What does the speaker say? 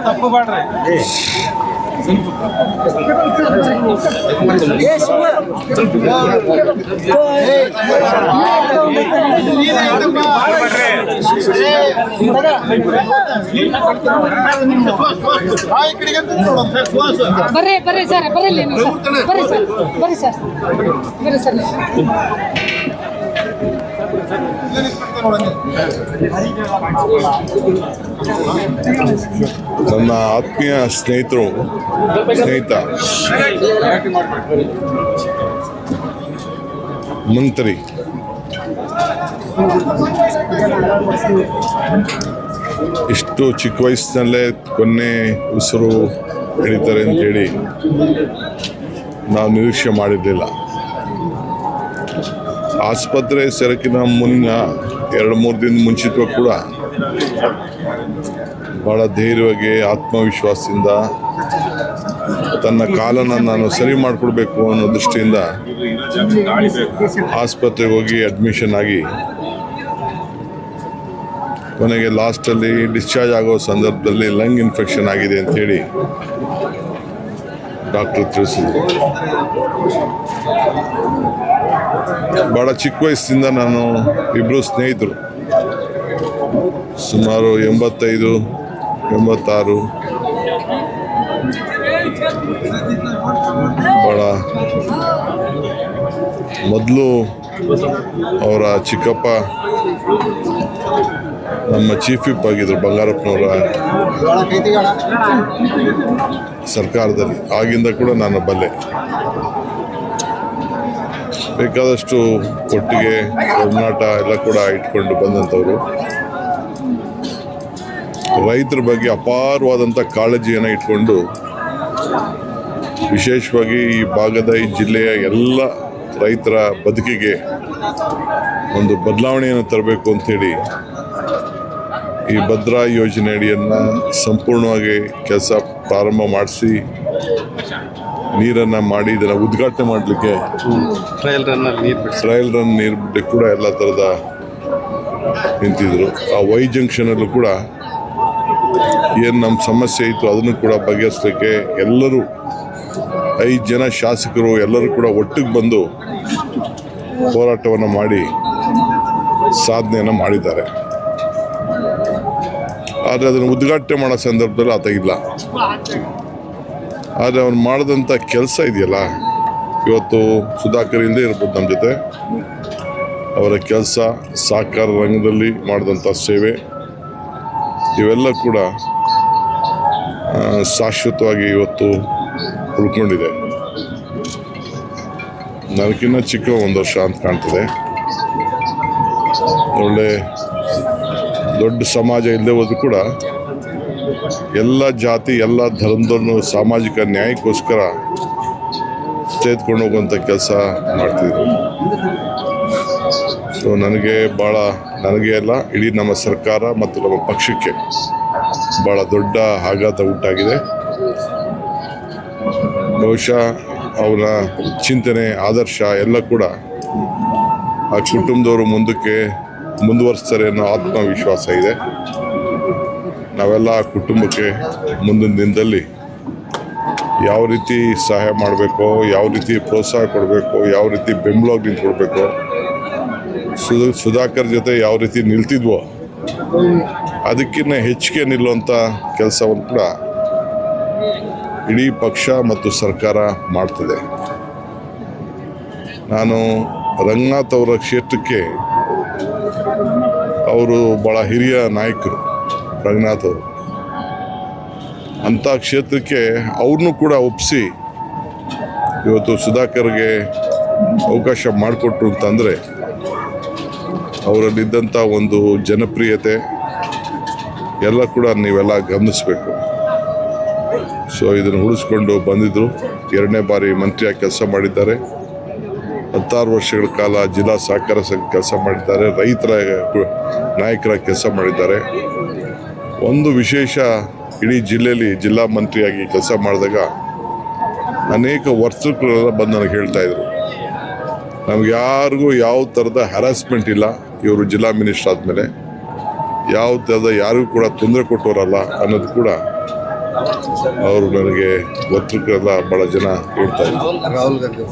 ತಪ್ಪು ಮಾಡ್ರಿ. ಬರ್ರಿ ಸರ್ ಬರ್ರಿ ಬರ್ರಿ ಸರ್ ನನ್ನ ಆತ್ಮೀಯ ಸ್ನೇಹಿತ ಮಂತ್ರಿ ಇಷ್ಟು ಚಿಕ್ಕ ವಯಸ್ಸಿನಲ್ಲೇ ಕೊನೆ ಉಸಿರು ಹಿಡಿತಾರೆ ಅಂತೇಳಿ ನಾವು ನಿರೀಕ್ಷೆ ಮಾಡಿರಲಿಲ್ಲ. ಆಸ್ಪತ್ರೆ ಸೆರಕಿನ ಮುನ್ನ 2-3 ದಿನ ಮುಂಚಿತವಾಗಿ ಕೂಡ ಭಾಳ ಧೈರ್ಯವಾಗಿ ಆತ್ಮವಿಶ್ವಾಸದಿಂದ ತನ್ನ ಕಾಲನ್ನು ನಾನು ಸರಿ ಮಾಡಿಕೊಡ್ಬೇಕು ಅನ್ನೋ ದೃಷ್ಟಿಯಿಂದ ಆಸ್ಪತ್ರೆಗೆ ಹೋಗಿ ಅಡ್ಮಿಷನ್ ಆಗಿ ಕೊನೆಗೆ ಲಾಸ್ಟಲ್ಲಿ ಡಿಸ್ಚಾರ್ಜ್ ಆಗೋ ಸಂದರ್ಭದಲ್ಲಿ ಲಂಗ್ ಇನ್ಫೆಕ್ಷನ್ ಆಗಿದೆ ಅಂಥೇಳಿ ಡಾಕ್ಟರ್ ತಿಳಿಸಿದ್ರು. ಭಾಳ ಚಿಕ್ಕ ವಯಸ್ಸಿಂದ ನಾನು ಇಬ್ಬರು ಸ್ನೇಹಿತರು, ಸುಮಾರು 85-86 ಭಾಳ ಮೊದಲು ಅವರ ಚಿಕ್ಕಪ್ಪ ನಮ್ಮ ಚೀಫ್ ವಿಪ್ ಆಗಿದ್ರು ಬಂಗಾರಪ್ಪನವರ ಸರ್ಕಾರದಲ್ಲಿ. ಆಗಿಂದ ಕೂಡ ನಾನು ಬಲ್ಲೆ. ಬೇಕಾದಷ್ಟು ಒಟ್ಟಿಗೆ ಒಡನಾಟ ಎಲ್ಲ ಕೂಡ ಇಟ್ಕೊಂಡು ಬಂದಂಥವ್ರು. ರೈತರ ಬಗ್ಗೆ ಅಪಾರವಾದಂಥ ಕಾಳಜಿಯನ್ನು ಇಟ್ಕೊಂಡು ವಿಶೇಷವಾಗಿ ಈ ಭಾಗದ ಈ ಜಿಲ್ಲೆಯ ಎಲ್ಲ ರೈತರ ಬದುಕಿಗೆ ಒಂದು ಬದಲಾವಣೆಯನ್ನು ತರಬೇಕು ಅಂಥೇಳಿ ಈ ಭದ್ರಾ ಯೋಜನೆ ಅಡಿಯನ್ನು ಸಂಪೂರ್ಣವಾಗಿ ಕೆಲಸ ಪ್ರಾರಂಭ ಮಾಡಿಸಿ ನೀರನ್ನು ಮಾಡಿ ಇದನ್ನು ಉದ್ಘಾಟನೆ ಮಾಡಲಿಕ್ಕೆ ಟ್ರಯಲ್ ರನ್ ನೀರು ಬಿಟ್ಟಕ್ಕೆ ಕೂಡ ಎಲ್ಲ ಥರದ ನಿಂತಿದ್ರು. ಆ ವೈ ಜಂಕ್ಷನಲ್ಲೂ ಕೂಡ ಏನು ನಮ್ಮ ಸಮಸ್ಯೆ ಇತ್ತು ಅದನ್ನು ಕೂಡ ಬಗೆಹರಿಸಲಿಕ್ಕೆ ಎಲ್ಲರೂ 5 ಜನ ಶಾಸಕರು ಎಲ್ಲರೂ ಕೂಡ ಒಟ್ಟಿಗೆ ಬಂದು ಹೋರಾಟವನ್ನು ಮಾಡಿ ಸಾಧನೆಯನ್ನು ಮಾಡಿದ್ದಾರೆ. ಆದರೆ ಅದನ್ನು ಉದ್ಘಾಟನೆ ಮಾಡೋ ಸಂದರ್ಭದಲ್ಲಿ ಆತ ಇಲ್ಲ. ಆದರೆ ಅವ್ನು ಮಾಡಿದಂಥ ಕೆಲಸ ಇದೆಯಲ್ಲ, ಇವತ್ತು ಸುಧಾಕರ್ ಇಲ್ಲದೆ ಇರ್ಬೋದು ನಮ್ಮ ಜೊತೆ, ಅವರ ಕೆಲಸ ಸಹಕಾರ ರಂಗದಲ್ಲಿ ಮಾಡಿದಂಥ ಸೇವೆ ಇವೆಲ್ಲ ಕೂಡ ಶಾಶ್ವತವಾಗಿ ಇವತ್ತು ಉಳ್ಕೊಂಡಿದೆ. ನನಗಿನ್ನ ಚಿಕ್ಕ 1 ವರ್ಷ ಅಂತ ಕಾಣ್ತದೆ. ಒಳ್ಳೆ ದೊಡ್ಡ ಸಮಾಜ ಇಲ್ಲದೆ ಹೋದ್ರು ಕೂಡ ಎಲ್ಲ ಜಾತಿ ಎಲ್ಲ ಧರ್ಮದಲ್ಲೂ ಸಾಮಾಜಿಕ ನ್ಯಾಯಕ್ಕೋಸ್ಕರ ತೆಗೆದುಕೊಂಡು ಹೋಗುವಂಥ ಕೆಲಸ ಮಾಡ್ತಿದ್ರು. ಸೊ ನನಗೆ ಅಲ್ಲ, ಇಡೀ ನಮ್ಮ ಸರ್ಕಾರ ಮತ್ತು ನಮ್ಮ ಪಕ್ಷಕ್ಕೆ ಭಾಳ ದೊಡ್ಡ ಆಘಾತ ಉಂಟಾಗಿದೆ. ಬಹುಶಃ ಅವರ ಚಿಂತನೆ ಆದರ್ಶ ಎಲ್ಲ ಕೂಡ ಆ ಕುಟುಂಬದವರು ಮುಂದುವರಿಸ್ತಾರೆ ಅನ್ನೋ ಆತ್ಮವಿಶ್ವಾಸ ಇದೆ. ನಾವೆಲ್ಲ ಆ ಕುಟುಂಬಕ್ಕೆ ಮುಂದಿನ ದಿನದಲ್ಲಿ ಯಾವ ರೀತಿ ಸಹಾಯ ಮಾಡಬೇಕು, ಯಾವ ರೀತಿ ಪ್ರೋತ್ಸಾಹ ಕೊಡಬೇಕು, ಯಾವ ರೀತಿ ಬೆಂಬಲವಾಗಿ ನಿಂತ್ಕೊಡ್ಬೇಕು, ಸುಧಾಕರ್ ಜೊತೆ ಯಾವ ರೀತಿ ನಿಲ್ತಿದ್ವೋ ಅದಕ್ಕಿಂತ ಹೆಚ್ಚಿಗೆ ನಿಲ್ಲುವಂಥ ಕೆಲಸವನ್ನು ಕೂಡ ಇಡೀ ಪಕ್ಷ ಮತ್ತು ಸರ್ಕಾರ ಮಾಡ್ತಿದೆ. ನಾನು ರಂಗನಾಥ್ ಅವರ ಕ್ಷೇತ್ರಕ್ಕೆ ಅವರು ಭಾಳ ಹಿರಿಯ ನಾಯಕರು. ರಂಗನಾಥ್ ಅವರು ಅಂಥ ಕ್ಷೇತ್ರಕ್ಕೆ ಅವ್ರನ್ನೂ ಕೂಡ ಒಪ್ಪಿಸಿ ಇವತ್ತು ಸುಧಾಕರ್ಗೆ ಅವಕಾಶ ಮಾಡಿಕೊಟ್ರು ಅಂತಂದರೆ ಅವರಲ್ಲಿದ್ದಂಥ ಒಂದು ಜನಪ್ರಿಯತೆ ಎಲ್ಲ ಕೂಡ ನೀವೆಲ್ಲ ಗಮನಿಸಬೇಕು. ಸೊ ಇದನ್ನು ಉಳಿಸ್ಕೊಂಡು ಬಂದಿದ್ದರು. 2ನೇ ಬಾರಿ ಮಂತ್ರಿಯಾಗಿ ಕೆಲಸ ಮಾಡಿದ್ದಾರೆ. 16 ವರ್ಷಗಳ ಕಾಲ ಜಿಲ್ಲಾ ಸಹಕಾರ ಸಂಘ ಕೆಲಸ ಮಾಡಿದ್ದಾರೆ. ರೈತರ ನಾಯಕರಾಗಿ ಕೆಲಸ ಮಾಡಿದ್ದಾರೆ. ಒಂದು ವಿಶೇಷ, ಇಡೀ ಜಿಲ್ಲೆಯಲ್ಲಿ ಜಿಲ್ಲಾ ಮಂತ್ರಿಯಾಗಿ ಕೆಲಸ ಮಾಡಿದಾಗ ಅನೇಕ ವರ್ತಕರೆಲ್ಲ ಬಂದು ನನಗೆ ಹೇಳ್ತಾಯಿದ್ರು, ನಮ್ಗೆ ಯಾರಿಗೂ ಯಾವ ಥರದ ಹ್ಯಾರಾಸ್ಮೆಂಟ್ ಇಲ್ಲ ಇವರು ಜಿಲ್ಲಾ ಮಿನಿಸ್ಟರ್ ಆದಮೇಲೆ. ಯಾವುದಾದ ಯಾರಿಗೂ ಕೂಡ ತೊಂದರೆ ಕೊಟ್ಟವರಲ್ಲ ಅನ್ನೋದು ಕೂಡ ಅವರು ನನಗೆ ಒತ್ತುಕರೆಲ್ಲ ಭಾಳ ಜನ ಹೇಳ್ತಾ ಇದ್ದಾರೆ. ರಾಹುಲ್ ಗಾಂಧಿ